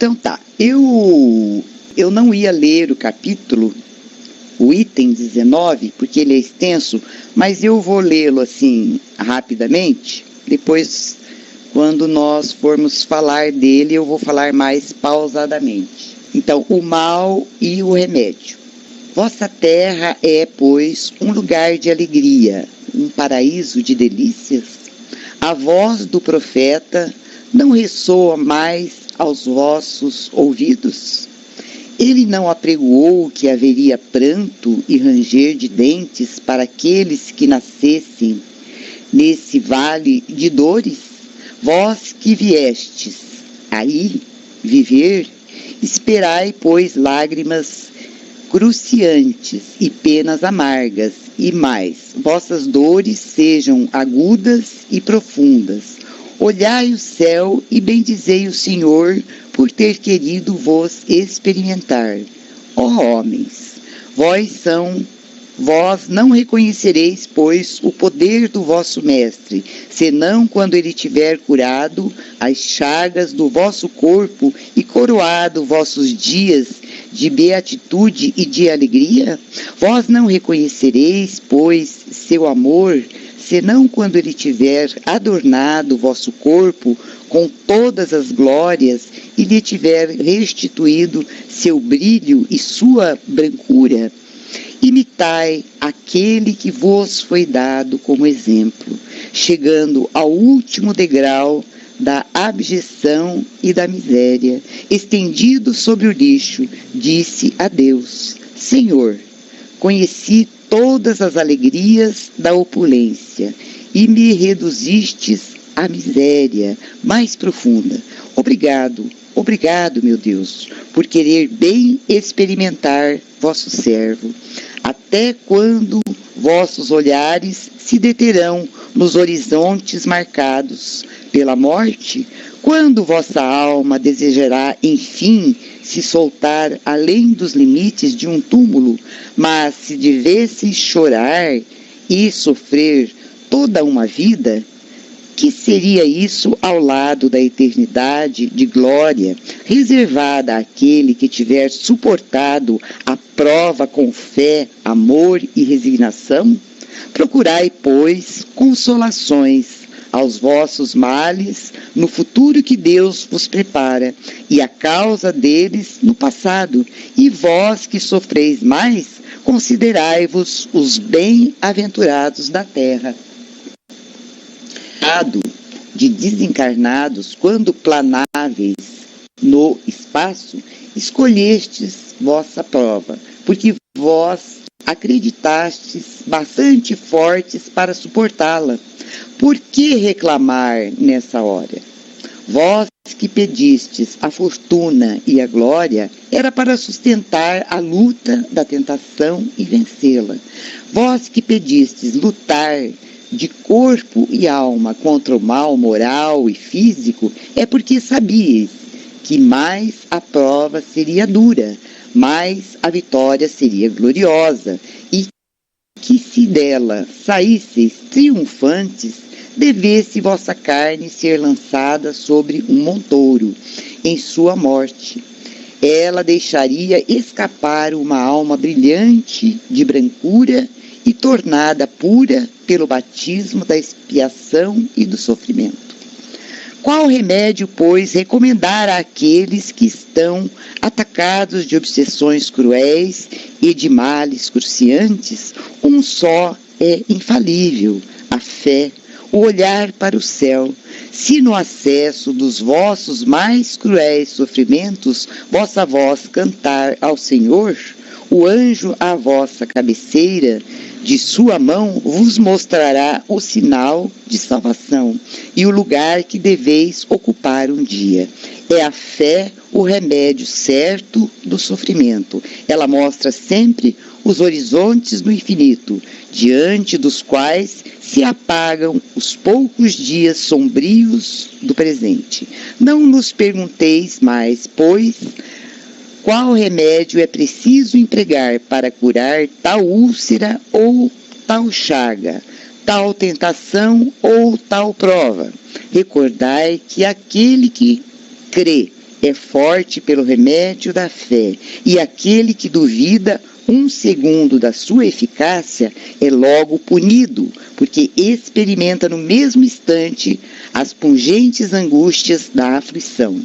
Então tá, eu não ia ler o capítulo, o item 19, porque ele é extenso, mas eu vou lê-lo assim rapidamente. Depois, quando nós formos falar dele, eu vou falar mais pausadamente. Então, o mal e o remédio. Vossa terra é, pois, um lugar de alegria, um paraíso de delícias. A voz do profeta não ressoa mais aos vossos ouvidos? Ele não apregoou que haveria pranto e ranger de dentes para aqueles que nascessem nesse vale de dores? Vós que viestes aí viver, esperai, pois, lágrimas cruciantes e penas amargas, e mais, vossas dores sejam agudas e profundas. Olhai o céu e bendizei o Senhor por ter querido vos experimentar. Ó homens, vós não reconhecereis, pois, o poder do vosso mestre, senão quando ele tiver curado as chagas do vosso corpo e coroado vossos dias de beatitude e de alegria? Vós não reconhecereis, pois, seu amor, senão quando ele tiver adornado vosso corpo com todas as glórias e lhe tiver restituído seu brilho e sua brancura? Imitai aquele que vos foi dado como exemplo, chegando ao último degrau da abjeção e da miséria, estendido sobre o lixo, disse a Deus: Senhor, conheci todas as alegrias da opulência e me reduzistes à miséria mais profunda. Obrigado, meu Deus, por querer bem experimentar vosso servo. Até quando vossos olhares se deterão nos horizontes marcados pela morte? Quando vossa alma desejará, enfim, se soltar além dos limites de um túmulo? Mas se devesseis chorar e sofrer toda uma vida, que seria isso ao lado da eternidade de glória reservada àquele que tiver suportado a prova com fé, amor e resignação? Procurai, pois, consolações aos vossos males no futuro que Deus vos prepara, e a causa deles no passado. E vós que sofreis mais, considerai-vos os bem-aventurados da terra. De desencarnados, quando planáveis no espaço, escolhestes vossa prova, porque vós acreditastes bastante fortes para suportá-la. Por que reclamar nessa hora? Vós que pedistes a fortuna e a glória, era para sustentar a luta da tentação e vencê-la. Vós que pedistes lutar de corpo e alma contra o mal moral e físico, é porque sabíeis que mais a prova seria dura, mais a vitória seria gloriosa, e que se dela saísseis triunfantes, devesse vossa carne ser lançada sobre um montouro, em sua morte. Ela deixaria escapar uma alma brilhante de brancura e tornada pura pelo batismo da expiação e do sofrimento. Qual remédio, pois, recomendar àqueles que estão atacados de obsessões cruéis e de males cruciantes? Um só é infalível: a fé, o olhar para o céu. Se no acesso dos vossos mais cruéis sofrimentos vossa voz cantar ao Senhor, o anjo à vossa cabeceira de sua mão vos mostrará o sinal de salvação e o lugar que deveis ocupar um dia. É a fé o remédio certo do sofrimento. Ela mostra sempre os horizontes do infinito, diante dos quais se apagam os poucos dias sombrios do presente. Não nos pergunteis mais, pois, qual remédio é preciso empregar para curar tal úlcera ou tal chaga, tal tentação ou tal prova. Recordai que aquele que crê é forte pelo remédio da fé, e aquele que duvida 1 segundo da sua eficácia é logo punido, porque experimenta no mesmo instante as pungentes angústias da aflição.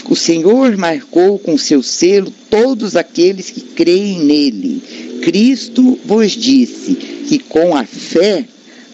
O Senhor marcou com seu selo todos aqueles que creem nele. Cristo vos disse que com a fé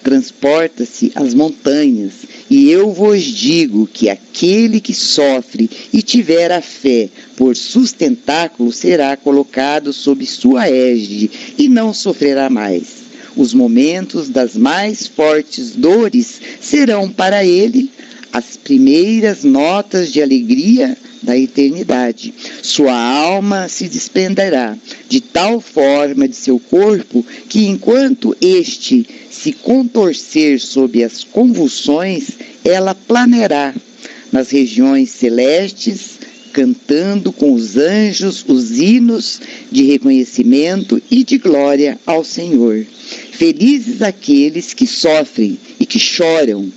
transporta-se as montanhas, e eu vos digo que aquele que sofre e tiver a fé por sustentáculo será colocado sob sua égide e não sofrerá mais. Os momentos das mais fortes dores serão para ele as primeiras notas de alegria da eternidade. Sua alma se desprenderá de tal forma de seu corpo que, enquanto este se contorcer sob as convulsões, ela planeará nas regiões celestes, cantando com os anjos os hinos de reconhecimento e de glória ao Senhor. Felizes aqueles que sofrem e que choram,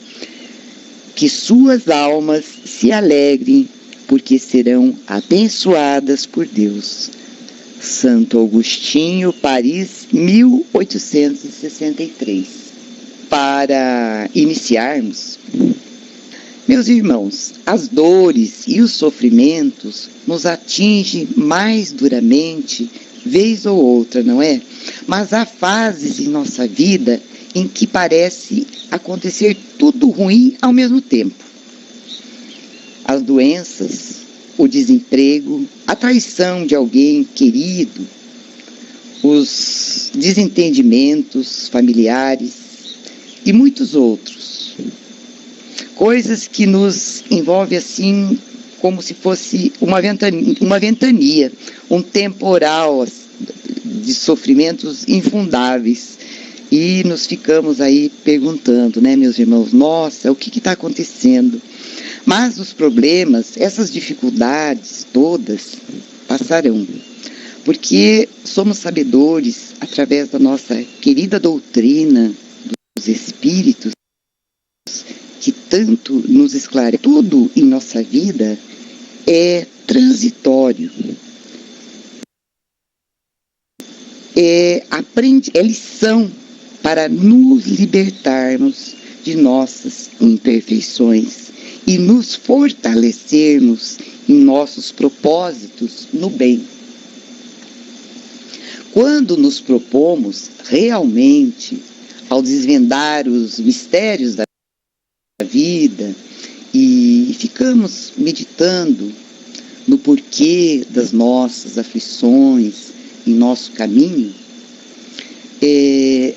que suas almas se alegrem, porque serão abençoadas por Deus. Santo Agostinho, Paris, 1863. Para iniciarmos, meus irmãos, as dores e os sofrimentos nos atingem mais duramente, vez ou outra, não é? Mas há fases em nossa vida em que parece acontecer tudo ruim ao mesmo tempo. As doenças, o desemprego, a traição de alguém querido, os desentendimentos familiares e muitos outros. Coisas que nos envolvem assim como se fosse uma ventania, um temporal de sofrimentos infundáveis. E nos ficamos aí perguntando, né, meus irmãos, nossa, o que está acontecendo? Mas os problemas, essas dificuldades todas passarão, porque somos sabedores, através da nossa querida doutrina dos Espíritos, que tanto nos esclarece. Tudo em nossa vida é transitório, é lição para nos libertarmos de nossas imperfeições e nos fortalecermos em nossos propósitos no bem. Quando nos propomos realmente ao desvendar os mistérios da vida e ficamos meditando no porquê das nossas aflições em nosso caminho,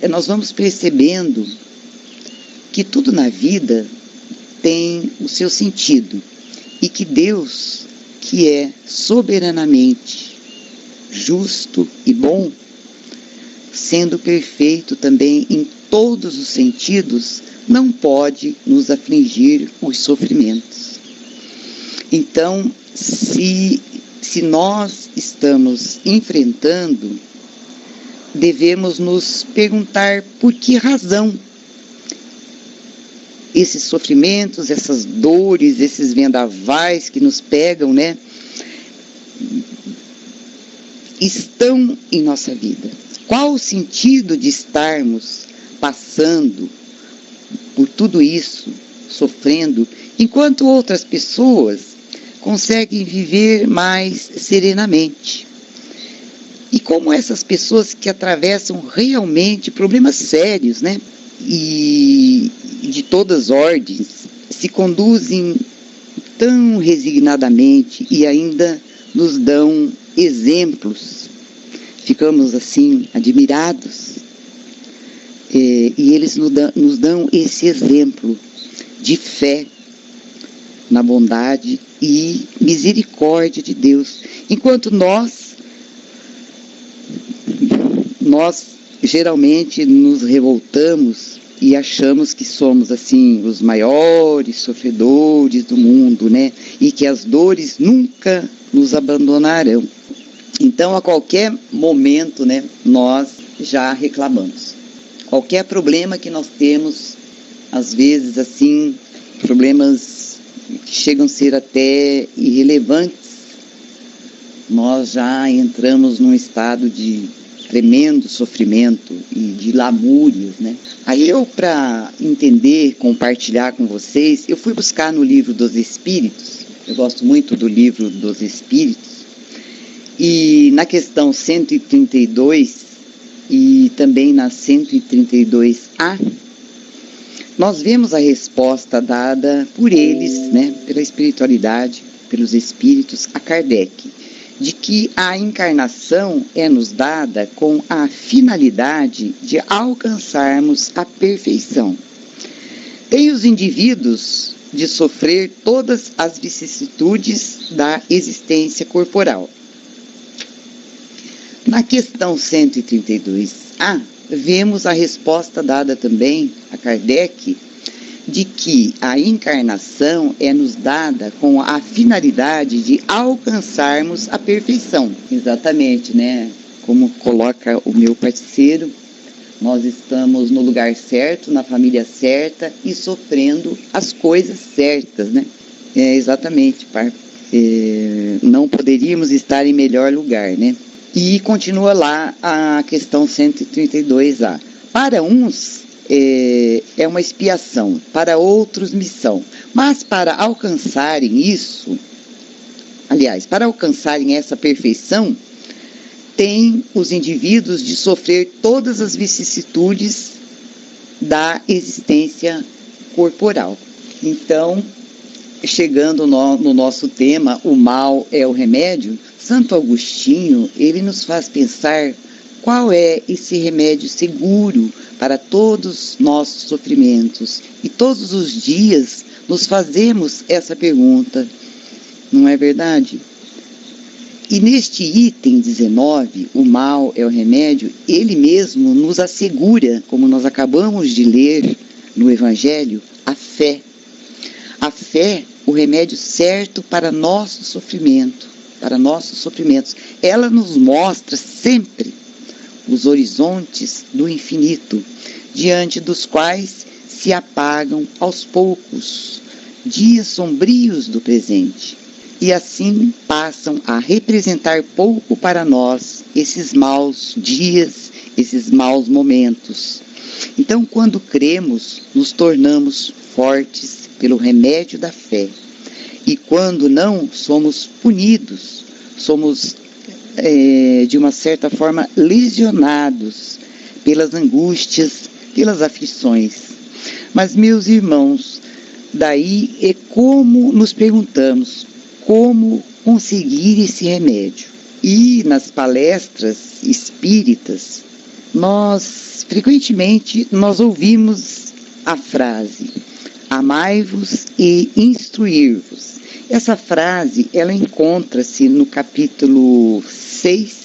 nós vamos percebendo que tudo na vida tem o seu sentido e que Deus, que é soberanamente justo e bom, sendo perfeito também em todos os sentidos, não pode nos afligir os sofrimentos. Então, se nós estamos enfrentando, devemos nos perguntar por que razão esses sofrimentos, essas dores, esses vendavais que nos pegam, né, estão em nossa vida. Qual o sentido de estarmos passando por tudo isso, sofrendo, enquanto outras pessoas conseguem viver mais serenamente? E como essas pessoas que atravessam realmente problemas sérios, né, e de todas as ordens, se conduzem tão resignadamente e ainda nos dão exemplos. Ficamos assim admirados, e eles nos dão esse exemplo de fé na bondade e misericórdia de Deus, enquanto nós geralmente nos revoltamos e achamos que somos assim os maiores sofredores do mundo, né? E que as dores nunca nos abandonarão. Então, a qualquer momento, né, nós já reclamamos. Qualquer problema que nós temos, às vezes assim, problemas que chegam a ser até irrelevantes, nós já entramos num estado de tremendo sofrimento e de lamúrias, né? Aí eu, para entender, compartilhar com vocês, eu fui buscar no Livro dos Espíritos. Eu gosto muito do Livro dos Espíritos. E na questão 132 e também na 132A, nós vemos a resposta dada por eles, né, pela espiritualidade, pelos espíritos, a Kardec, de que a encarnação é nos dada com a finalidade de alcançarmos a perfeição. Tem os indivíduos de sofrer todas as vicissitudes da existência corporal. Na questão 132A, vemos a resposta dada também a Kardec, de que a encarnação é nos dada com a finalidade de alcançarmos a perfeição. Exatamente, né? Como coloca o meu parceiro, nós estamos no lugar certo, na família certa e sofrendo as coisas certas, né? Exatamente, não poderíamos estar em melhor lugar, né? E continua lá a questão 132A. Para uns, é uma expiação, para outros missão. Mas para alcançarem isso, para alcançarem essa perfeição, tem os indivíduos de sofrer todas as vicissitudes da existência corporal. Então, chegando no nosso tema, o mal é o remédio, Santo Agostinho, ele nos faz pensar qual é esse remédio seguro para todos nossos sofrimentos. E todos os dias nos fazemos essa pergunta, não é verdade? E neste item 19, o mal é o remédio, ele mesmo nos assegura, como nós acabamos de ler no Evangelho, a fé. A fé, o remédio certo para nosso sofrimento, para nossos sofrimentos. Ela nos mostra sempre os horizontes do infinito, diante dos quais se apagam aos poucos dias sombrios do presente. E assim passam a representar pouco para nós esses maus dias, esses maus momentos. Então, quando cremos, nos tornamos fortes pelo remédio da fé. E quando não, somos punidos, somos, de uma certa forma, lesionados pelas angústias, pelas aflições. Mas, meus irmãos, daí é como nos perguntamos, como conseguir esse remédio? E nas palestras espíritas, frequentemente nós ouvimos a frase, amai-vos e instruir-vos. Essa frase, ela encontra-se no capítulo 6,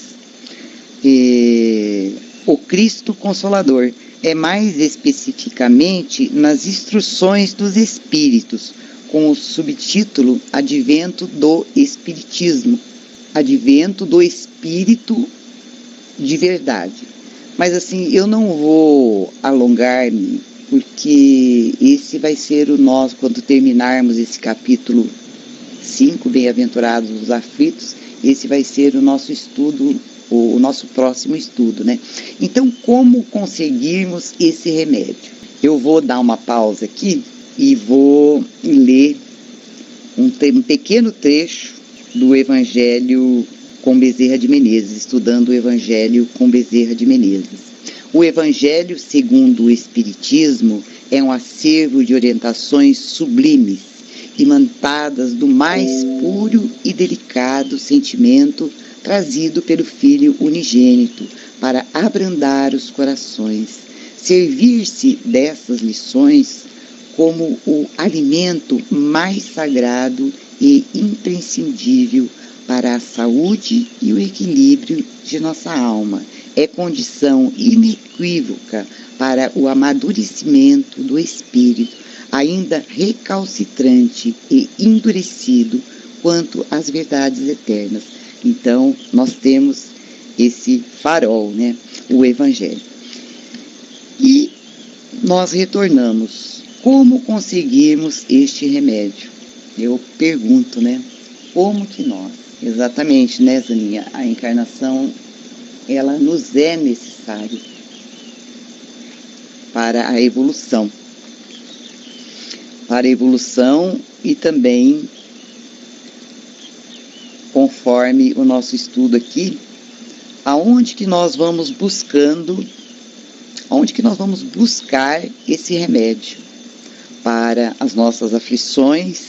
o Cristo Consolador. É mais especificamente nas instruções dos Espíritos, com o subtítulo Advento do Espiritismo, Advento do Espírito de Verdade. Mas assim, eu não vou alongar-me, porque esse vai ser o nosso, quando terminarmos esse capítulo 5, Bem-aventurados os aflitos, esse vai ser o nosso estudo, o nosso próximo estudo, né? Então, como conseguirmos esse remédio? Eu vou dar uma pausa aqui e vou ler um pequeno trecho do Evangelho com Bezerra de Menezes, estudando o Evangelho com Bezerra de Menezes. O Evangelho, segundo o Espiritismo, é um acervo de orientações sublimes, imantadas do mais puro e delicado sentimento trazido pelo Filho unigênito para abrandar os corações. Servir-se dessas lições como o alimento mais sagrado e imprescindível para a saúde e o equilíbrio de nossa alma. É condição inequívoca para o amadurecimento do espírito, ainda recalcitrante e endurecido quanto às verdades eternas. Então, nós temos esse farol, né? O Evangelho. E nós retornamos. Como conseguirmos este remédio? eu pergunto, né? Como que nós? Exatamente, né, Zaninha? A encarnação, ela nos é necessária para a evolução. Para a evolução e também, conforme o nosso estudo aqui, aonde que nós vamos buscando, aonde que nós vamos buscar esse remédio para as nossas aflições,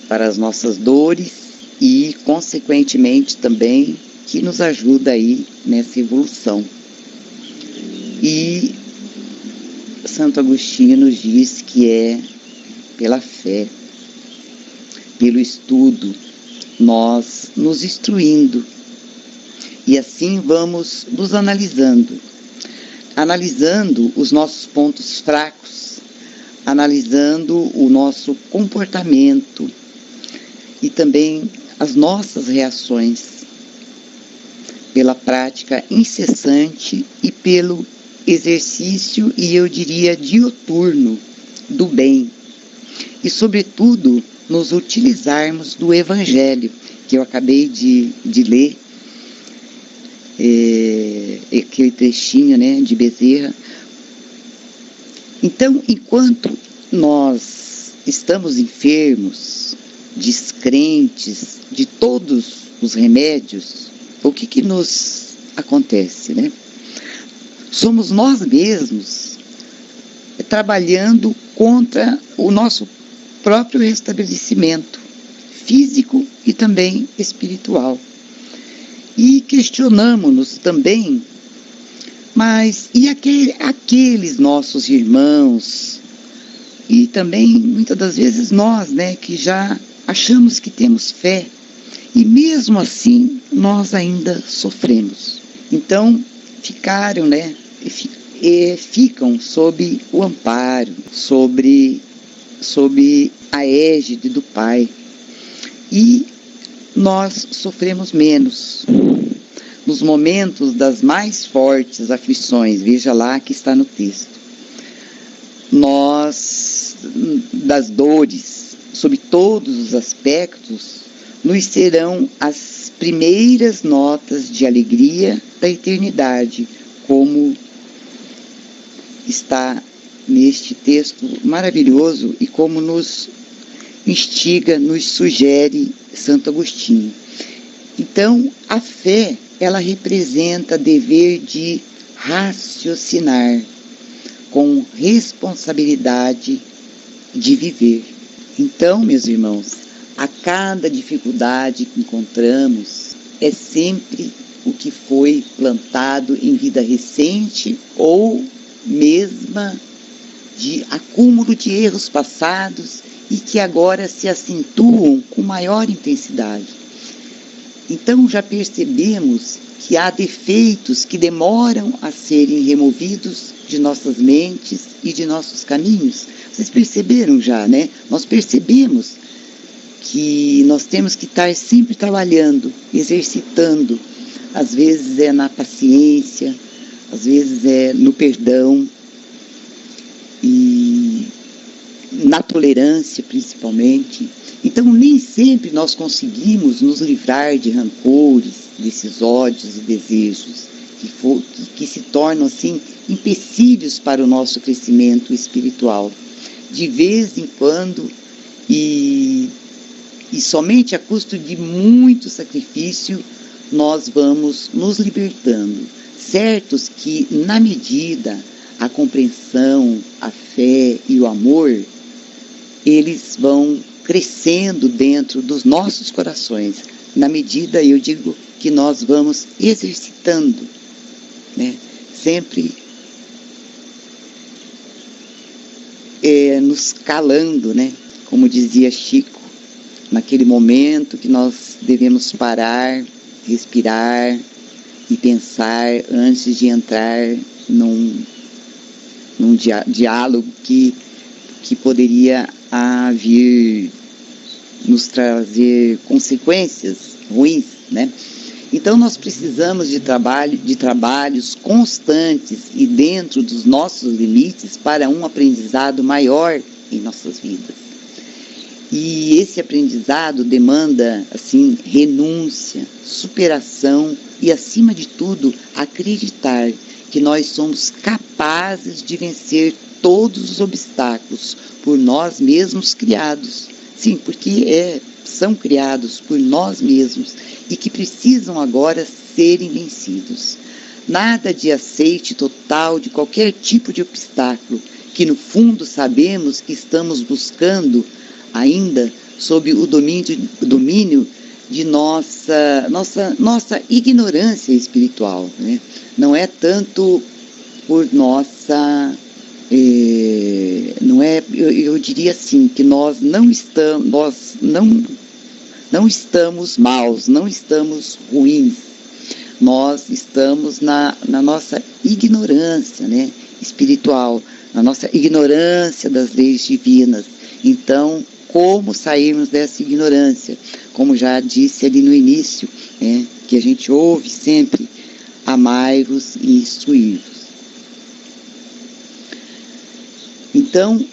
para as nossas dores e, consequentemente, também que nos ajuda aí nessa evolução. E Santo Agostinho nos diz que é pela fé, pelo estudo, nós nos instruindo. E assim vamos nos analisando os nossos pontos fracos, analisando o nosso comportamento e também as nossas reações, pela prática incessante e pelo exercício, e eu diria diuturno, do bem. E, sobretudo, nos utilizarmos do Evangelho, que eu acabei de ler, aquele trechinho, né, de Bezerra. Então, enquanto nós estamos enfermos, descrentes de todos os remédios, o que nos acontece, né? Somos nós mesmos trabalhando contra o nosso próprio restabelecimento físico e também espiritual. E questionamos-nos também, mas e aqueles nossos irmãos, e também muitas das vezes nós, né, que já achamos que temos fé, e mesmo assim nós ainda sofremos. Então ficaram, né, ficam sob o amparo, sob a égide do Pai. E nós sofremos menos. Nos momentos das mais fortes aflições, veja lá que está no texto. Nós, das dores, sob todos os aspectos, nos serão as primeiras notas de alegria da eternidade, como está neste texto maravilhoso e como nos instiga, nos sugere Santo Agostinho. Então, a fé, ela representa dever de raciocinar com responsabilidade de viver. Então, meus irmãos, a cada dificuldade que encontramos é sempre o que foi plantado em vida recente ou mesma de acúmulo de erros passados e que agora se acentuam com maior intensidade. Então já percebemos que há defeitos que demoram a serem removidos de nossas mentes e de nossos caminhos. Vocês perceberam já, né? Nós percebemos que nós temos que estar sempre trabalhando, exercitando. Às vezes é na paciência, às vezes é no perdão e na tolerância principalmente. Então nem sempre nós conseguimos nos livrar de rancores, desses ódios e desejos que se tornam assim empecilhos para o nosso crescimento espiritual. De vez em quando e somente a custo de muito sacrifício nós vamos nos libertando, certos que na medida a compreensão, a fé e o amor, eles vão crescendo dentro dos nossos corações, na medida, eu digo, que nós vamos exercitando, né? Sempre nos calando, né? Como dizia Chico, naquele momento que nós devemos parar, respirar e pensar antes de entrar num diálogo que poderia vir nos trazer consequências ruins, né? Então nós precisamos de trabalhos constantes e dentro dos nossos limites para um aprendizado maior em nossas vidas. E esse aprendizado demanda, assim, renúncia, superação e, acima de tudo, acreditar que nós somos capazes de vencer todos os obstáculos por nós mesmos criados. Sim, porque são criados por nós mesmos e que precisam agora serem vencidos. Nada de aceite total de qualquer tipo de obstáculo, que no fundo sabemos que estamos buscando ainda sob o domínio de nossa ignorância espiritual, né? Não é tanto por nossa... eu diria assim, que nós não estamos maus, não estamos ruins. Nós estamos na nossa ignorância, né, espiritual, na nossa ignorância das leis divinas. Então, como sairmos dessa ignorância? Como já disse ali no início, que a gente ouve sempre: amai-vos e instruí-vos. Então,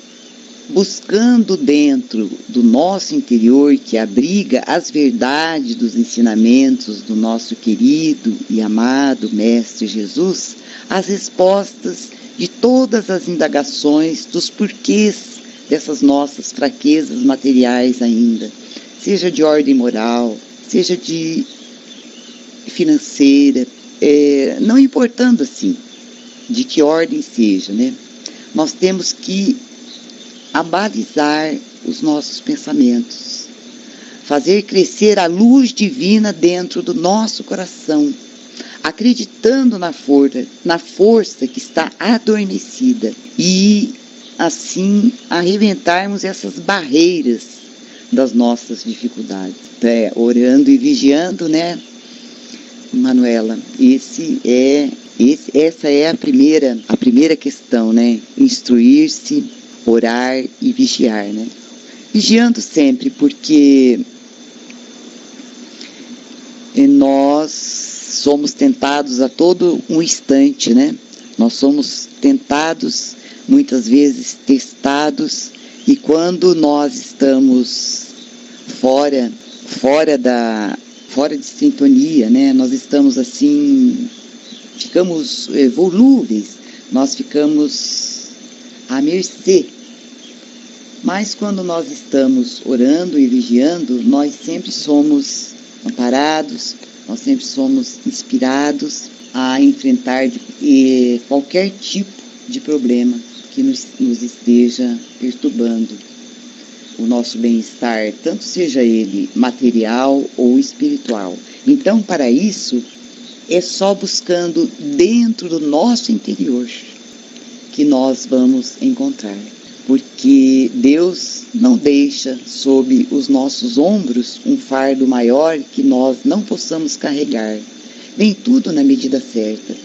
buscando dentro do nosso interior, que abriga as verdades dos ensinamentos do nosso querido e amado Mestre Jesus, as respostas de todas as indagações dos porquês dessas nossas fraquezas materiais ainda, seja de ordem moral, seja de financeira, não importando assim de que ordem seja, né? Nós temos que abalizar os nossos pensamentos, fazer crescer a luz divina dentro do nosso coração, acreditando na força que está adormecida, e assim arrebentarmos essas barreiras das nossas dificuldades. Orando e vigiando, né, Manuela? Essa é a primeira questão, né? Instruir-se, orar e vigiar, né? Vigiando sempre, porque nós somos tentados a todo um instante, né? Nós somos tentados, muitas vezes testados, e quando nós estamos fora de sintonia, né? Nós estamos assim, ficamos volúveis, nós ficamos à mercê. Mas quando nós estamos orando e vigiando, nós sempre somos amparados, nós sempre somos inspirados a enfrentar qualquer tipo de problema que nos esteja perturbando o nosso bem-estar, tanto seja ele material ou espiritual. Então, para isso, é só buscando dentro do nosso interior que nós vamos encontrar. Porque Deus não deixa sob os nossos ombros um fardo maior que nós não possamos carregar. Vem tudo na medida certa.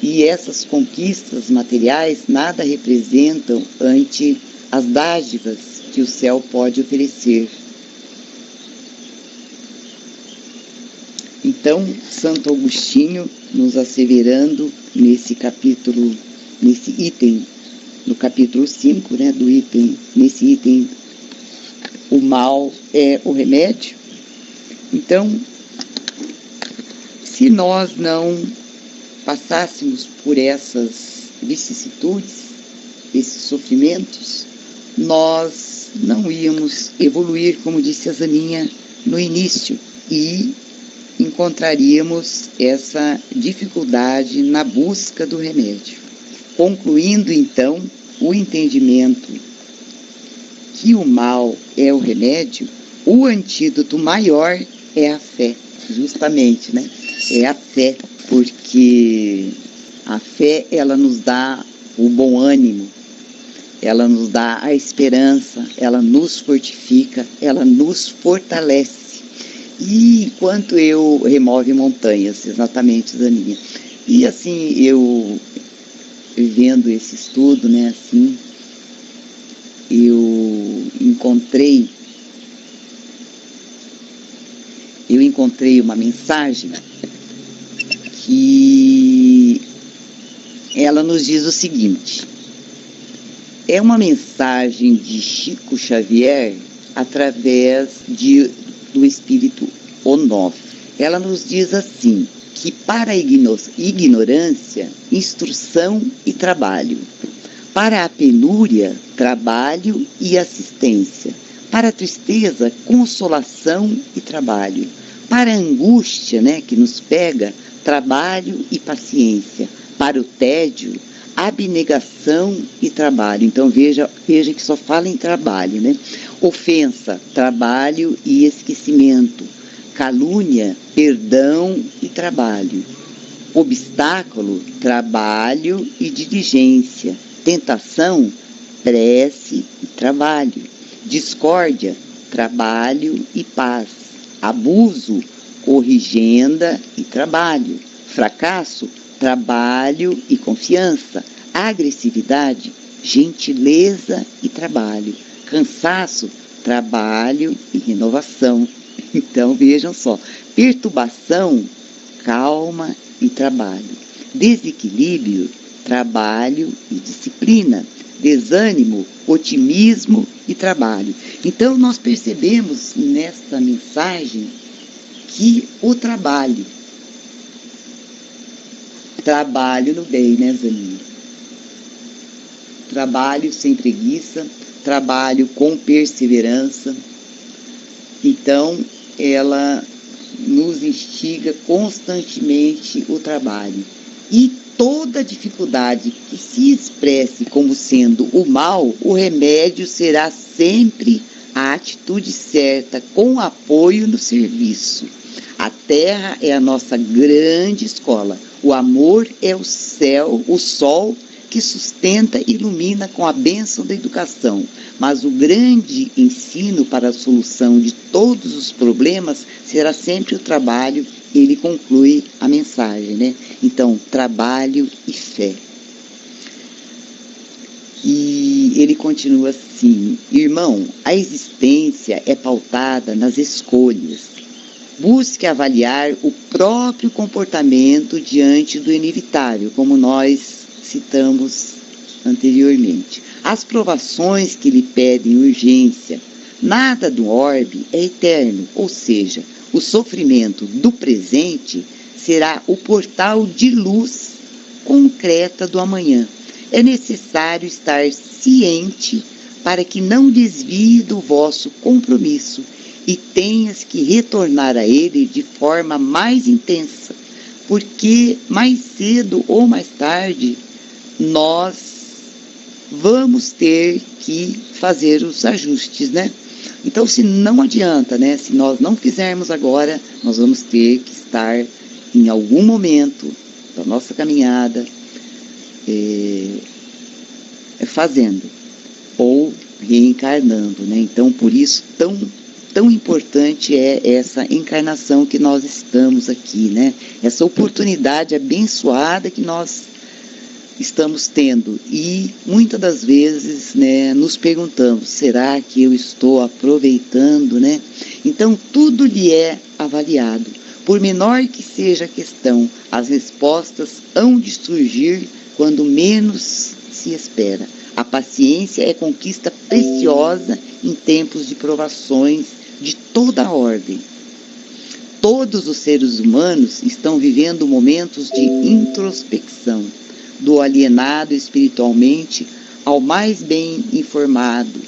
E essas conquistas materiais nada representam ante as dádivas que o céu pode oferecer. Então, Santo Agostinho, nos asseverando nesse item, no capítulo 5, né, nesse item, o mal é o remédio. Então, se nós não passássemos por essas vicissitudes, esses sofrimentos, nós não íamos evoluir, como disse a Zaninha no início, e encontraríamos essa dificuldade na busca do remédio. Concluindo, então, o entendimento que o mal é o remédio, o antídoto maior é a fé, justamente, né? É a fé, porque a fé, ela nos dá o bom ânimo, ela nos dá a esperança, ela nos fortifica, ela nos fortalece. E enquanto eu remove montanhas, exatamente, Zaninha. E assim, eu vivendo esse estudo, né, assim, eu encontrei uma mensagem que ela nos diz o seguinte: é uma mensagem de Chico Xavier através do Espírito Onofre. Ela nos diz assim, que para a ignorância, instrução e trabalho. Para a penúria, trabalho e assistência. Para a tristeza, consolação e trabalho. Para a angústia, que nos pega, trabalho e paciência. Para o tédio, abnegação e trabalho. Então veja que só fala em trabalho, Ofensa, trabalho e esquecimento. Calúnia, perdão e trabalho. Obstáculo, trabalho e diligência. Tentação, prece e trabalho. Discórdia, trabalho e paz. Abuso, corrigenda e trabalho. Fracasso, trabalho e confiança. Agressividade, gentileza e trabalho. Cansaço, trabalho e renovação. Então vejam só, perturbação, calma e trabalho. Desequilíbrio, trabalho e disciplina. Desânimo, otimismo e trabalho. Então nós percebemos nesta mensagem que o trabalho no bem, Zaninha? Trabalho sem preguiça, trabalho com perseverança. Então, ela nos instiga constantemente o trabalho. E toda dificuldade que se expresse como sendo o mal, o remédio será sempre a atitude certa, com apoio no serviço. A terra é a nossa grande escola. O amor é o céu, o sol que sustenta e ilumina com a bênção da educação. Mas o grande ensino para a solução de todos os problemas será sempre o trabalho. Ele conclui a mensagem, Então, trabalho e fé. E ele continua assim: irmão, a existência é pautada nas escolhas. Busque avaliar o próprio comportamento diante do inevitável, como nós citamos anteriormente. As provações que lhe pedem urgência. Nada do orbe é eterno, ou seja, o sofrimento do presente será o portal de luz concreta do amanhã. É necessário estar ciente para que não desvie do vosso compromisso e tenhas que retornar a ele de forma mais intensa, porque mais cedo ou mais tarde nós vamos ter que fazer os ajustes, Então, se não adianta, se nós não fizermos agora, nós vamos ter que estar em algum momento da nossa caminhada fazendo ou reencarnando, Então, por isso, tão importante é essa encarnação que nós estamos aqui, Essa oportunidade abençoada que nós estamos tendo. E muitas das vezes, nos perguntamos, será que eu estou aproveitando, Então, tudo lhe é avaliado. Por menor que seja a questão, as respostas hão de surgir quando menos se espera. A paciência é conquista preciosa em tempos de provações de toda a ordem. Todos os seres humanos estão vivendo momentos de introspecção, do alienado espiritualmente ao mais bem informado.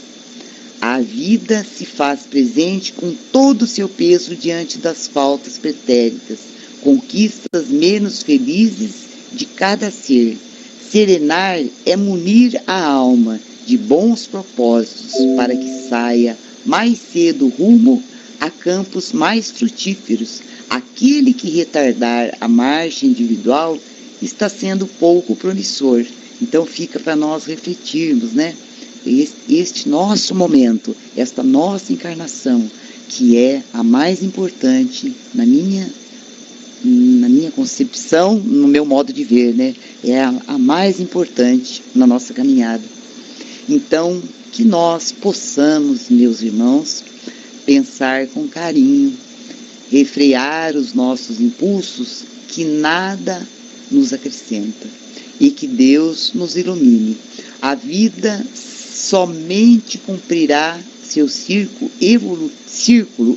A vida se faz presente com todo o seu peso diante das faltas pretéritas, conquistas menos felizes de cada ser. Serenar é munir a alma de bons propósitos para que saia mais cedo rumo a campos mais frutíferos. Aquele que retardar a marcha individual está sendo pouco promissor. Então fica para nós refletirmos, Este nosso momento, esta nossa encarnação, que é a mais importante na minha concepção, no meu modo de ver, É a mais importante na nossa caminhada. Então, que nós possamos, meus irmãos, pensar com carinho, refrear os nossos impulsos, que nada nos acrescenta, e que Deus nos ilumine. A vida somente cumprirá seu círculo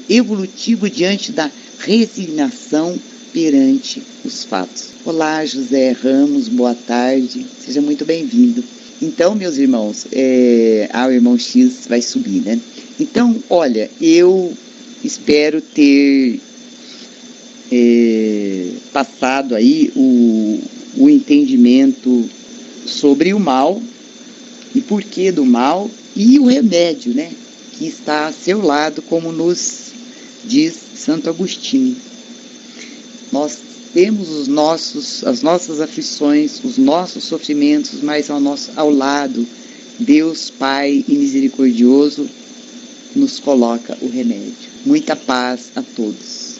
evolutivo diante da resignação perante os fatos. Olá, José Ramos, boa tarde, seja muito bem-vindo. Então, meus irmãos, o irmão X vai subir, né? Então, olha, eu espero ter passado aí o entendimento sobre o mal e porquê do mal e o remédio, né? Que está a seu lado, como nos diz Santo Agostinho. Nós temos as nossas aflições, os nossos sofrimentos, mas ao lado, Deus Pai e misericordioso nos coloca o remédio. Muita paz a todos.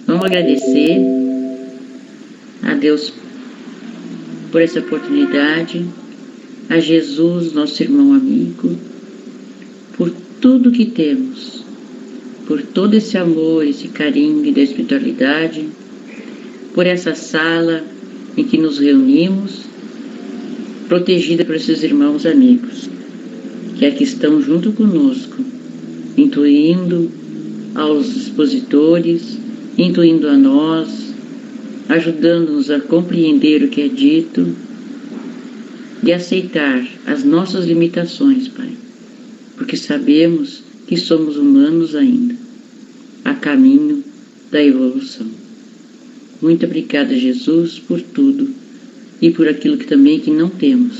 Vamos agradecer a Deus por essa oportunidade, a Jesus, nosso irmão amigo, por tudo que temos, por todo esse amor, esse carinho da espiritualidade, por essa sala em que nos reunimos, protegida por esses irmãos amigos, que aqui estão junto conosco, intuindo aos expositores, intuindo a nós, ajudando-nos a compreender o que é dito e aceitar as nossas limitações, Pai, porque sabemos que somos humanos ainda, a caminho da evolução. Muito obrigada, Jesus, por tudo e por aquilo que também que não temos.